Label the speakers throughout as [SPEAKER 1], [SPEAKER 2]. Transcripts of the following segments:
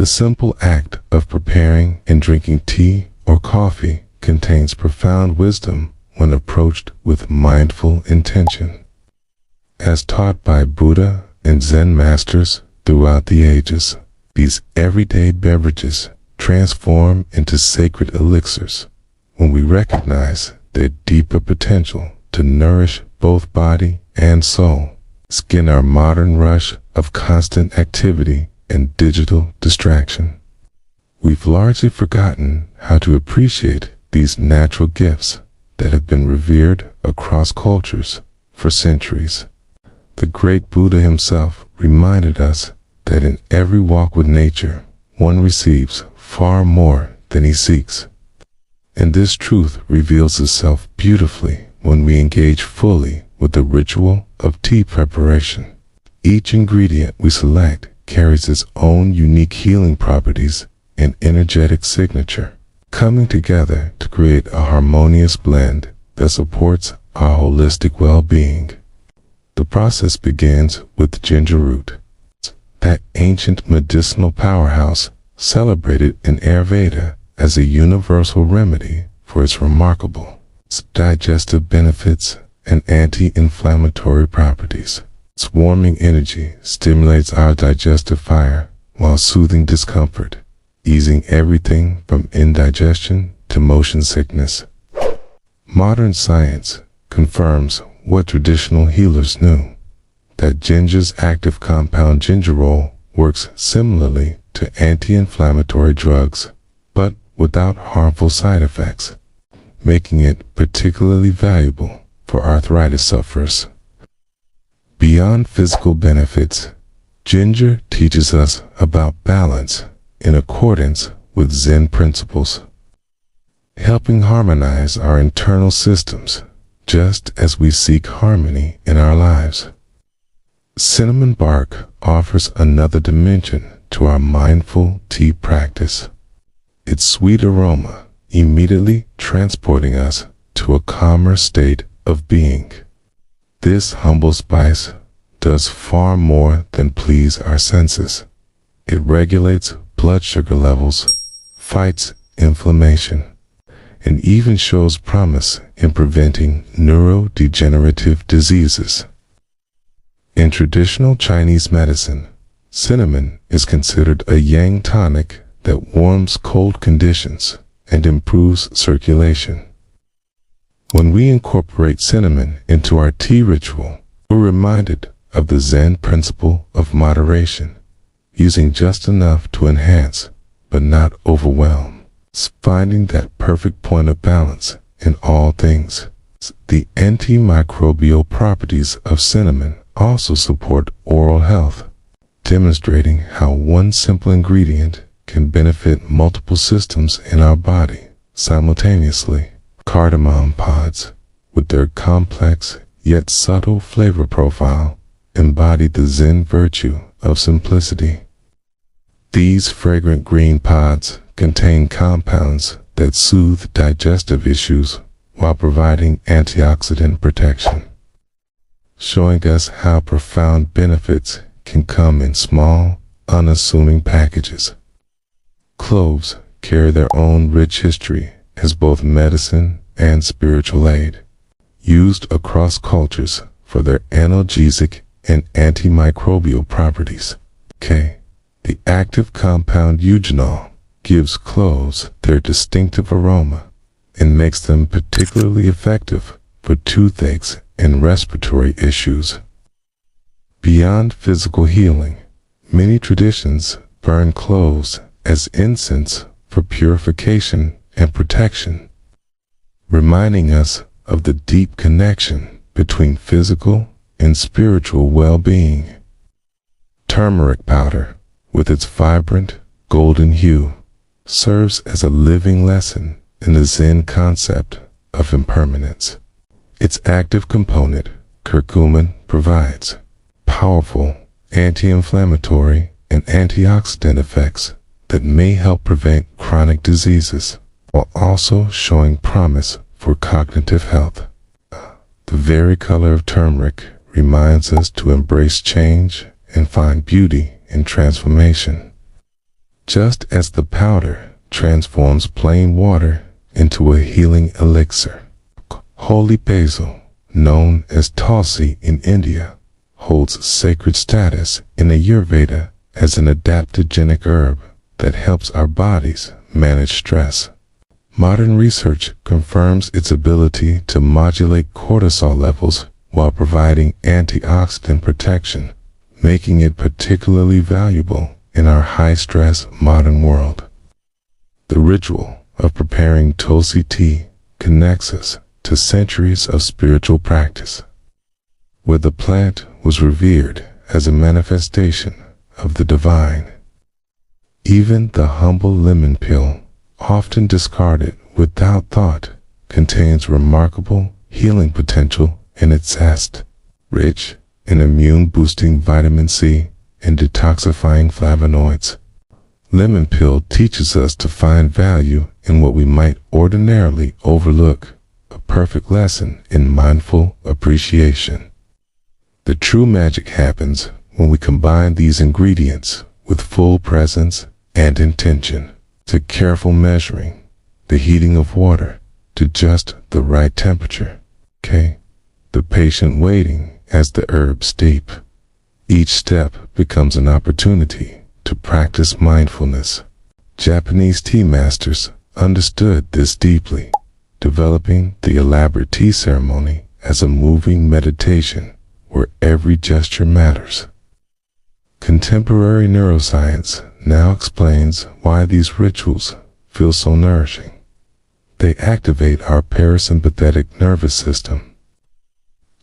[SPEAKER 1] The simple act of preparing and drinking tea or coffee contains profound wisdom when approached with mindful intention. As taught by Buddha and Zen masters throughout the ages, these everyday beverages transform into sacred elixirs when we recognize their deeper potential to nourish both body and soul. Skin our modern rush of constant activity and digital distraction. We've largely forgotten how to appreciate these natural gifts that have been revered across cultures for centuries. The great Buddha himself reminded us that in every walk with nature, one receives far more than he seeks. And this truth reveals itself beautifully when we engage fully with the ritual of tea preparation. Each ingredient we select carries its own unique healing properties and energetic signature, coming together to create a harmonious blend that supports our holistic well-being. The process begins with ginger root, that ancient medicinal powerhouse celebrated in Ayurveda as a universal remedy for its remarkable digestive benefits and anti-inflammatory properties. Its warming energy stimulates our digestive fire while soothing discomfort, easing everything from indigestion to motion sickness. Modern science confirms what traditional healers knew, that ginger's active compound gingerol works similarly to anti-inflammatory drugs, but without harmful side effects, making it particularly valuable for arthritis sufferers. Beyond physical benefits, ginger teaches us about balance in accordance with Zen principles, helping harmonize our internal systems just as we seek harmony in our lives. Cinnamon bark offers another dimension to our mindful tea practice, its sweet aroma immediately transporting us to a calmer state of being. This humble spice does far more than please our senses. It regulates blood sugar levels, fights inflammation, and even shows promise in preventing neurodegenerative diseases. In traditional Chinese medicine, cinnamon is considered a yang tonic that warms cold conditions and improves circulation. When we incorporate cinnamon into our tea ritual, we're reminded of the Zen principle of moderation, using just enough to enhance but not overwhelm, finding that perfect point of balance in all things. The antimicrobial properties of cinnamon also support oral health, demonstrating how one simple ingredient can benefit multiple systems in our body simultaneously. Cardamom pods, with their complex yet subtle flavor profile, embody the Zen virtue of simplicity. These fragrant green pods contain compounds that soothe digestive issues while providing antioxidant protection, showing us how profound benefits can come in small, unassuming packages. Cloves carry their own rich history as both medicine and spiritual aid, used across cultures for their analgesic and antimicrobial properties. The active compound eugenol gives cloves their distinctive aroma and makes them particularly effective for toothaches and respiratory issues. Beyond physical healing, many traditions burn cloves as incense for purification and protection, reminding us of the deep connection between physical and spiritual well-being. Turmeric powder, with its vibrant golden hue, serves as a living lesson in the Zen concept of impermanence. Its active component, curcumin, provides powerful anti-inflammatory and antioxidant effects that may help prevent chronic diseases, while also showing promise for cognitive health. The very color of turmeric reminds us to embrace change and find beauty in transformation. just as the powder transforms plain water into a healing elixir. Holy basil, known as tulsi in India, holds sacred status in Ayurveda as an adaptogenic herb that helps our bodies manage stress. Modern research confirms its ability to modulate cortisol levels while providing antioxidant protection, making it particularly valuable in our high-stress modern world. The ritual of preparing tulsi tea connects us to centuries of spiritual practice, where the plant was revered as a manifestation of the divine. Even the humble lemon peel, often discarded without thought, contains remarkable healing potential in its zest, rich in immune-boosting vitamin C and detoxifying flavonoids. Lemon peel teaches us to find value in what we might ordinarily overlook, a perfect lesson in mindful appreciation. The true magic happens when we combine these ingredients with full presence and intention, to careful measuring, the heating of water to just the right temperature, the patient waiting as the herbs steep. Each step becomes an opportunity to practice mindfulness. Japanese tea masters understood this deeply, developing the elaborate tea ceremony as a moving meditation where every gesture matters. Contemporary neuroscience now explains why these rituals feel so nourishing. They activate our parasympathetic nervous system,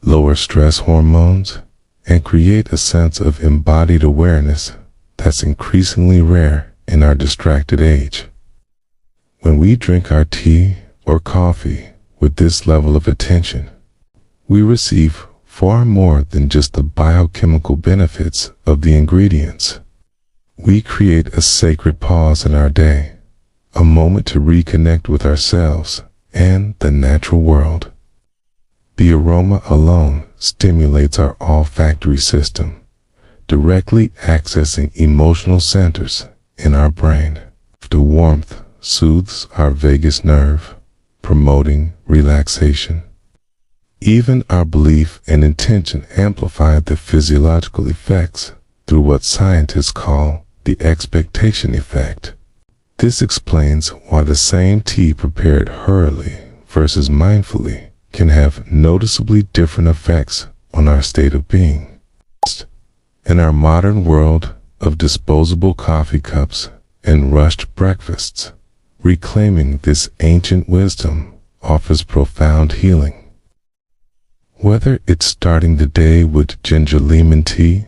[SPEAKER 1] lower stress hormones, and create a sense of embodied awareness that's increasingly rare in our distracted age. When we drink our tea or coffee with this level of attention, we receive far more than just the biochemical benefits of the ingredients. We create a sacred pause in our day, a moment to reconnect with ourselves and the natural world. The aroma alone stimulates our olfactory system, directly accessing emotional centers in our brain. The warmth soothes our vagus nerve, promoting relaxation. Even our belief and intention amplify the physiological effects through what scientists call the expectation effect. This explains why the same tea prepared hurriedly versus mindfully can have noticeably different effects on our state of being. In our modern world of disposable coffee cups and rushed breakfasts, reclaiming this ancient wisdom offers profound healing. Whether it's starting the day with ginger lemon tea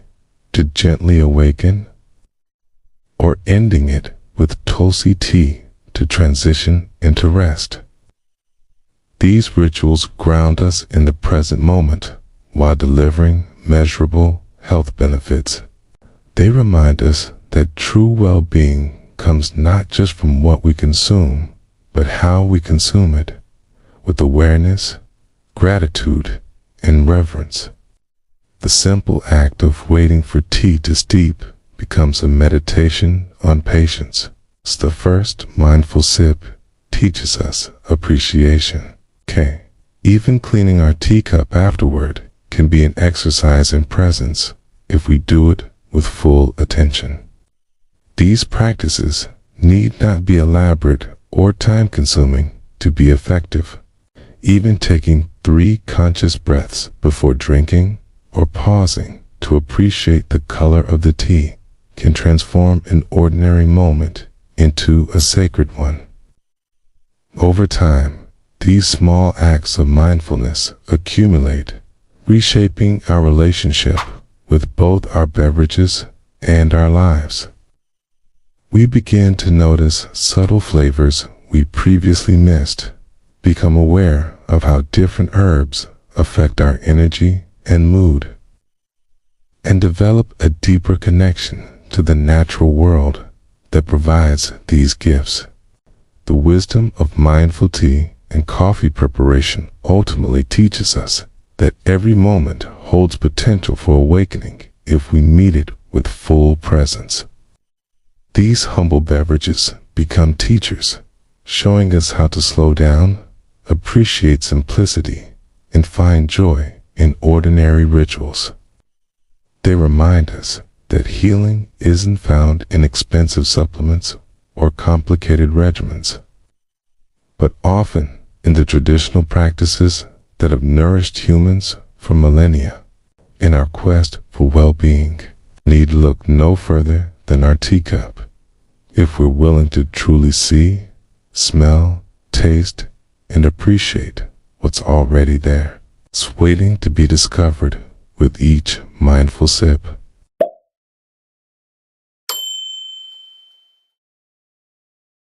[SPEAKER 1] to gently awaken, or ending it with tulsi tea to transition into rest, these rituals ground us in the present moment while delivering measurable health benefits. They remind us that true well-being comes not just from what we consume, but how we consume it, with awareness, gratitude, and reverence. The simple act of waiting for tea to steep becomes a meditation on patience. The first mindful sip teaches us appreciation. Even cleaning our teacup afterward can be an exercise in presence if we do it with full attention. These practices need not be elaborate or time-consuming to be effective. Even taking 3 conscious breaths before drinking or pausing to appreciate the color of the tea can transform an ordinary moment into a sacred one. Over time, these small acts of mindfulness accumulate, reshaping our relationship with both our beverages and our lives. We begin to notice subtle flavors we previously missed, become aware of how different herbs affect our energy and mood, and develop a deeper connection to the natural world that provides these gifts. The wisdom of mindful tea and coffee preparation ultimately teaches us that every moment holds potential for awakening if we meet it with full presence. These humble beverages become teachers, showing us how to slow down, appreciate simplicity, and find joy in ordinary rituals. They remind us that healing isn't found in expensive supplements or complicated regimens, but often in the traditional practices that have nourished humans for millennia. In our quest for well-being, we need look no further than our teacup. If we're willing to truly see, smell, taste, and appreciate what's already there, it's waiting to be discovered with each mindful sip.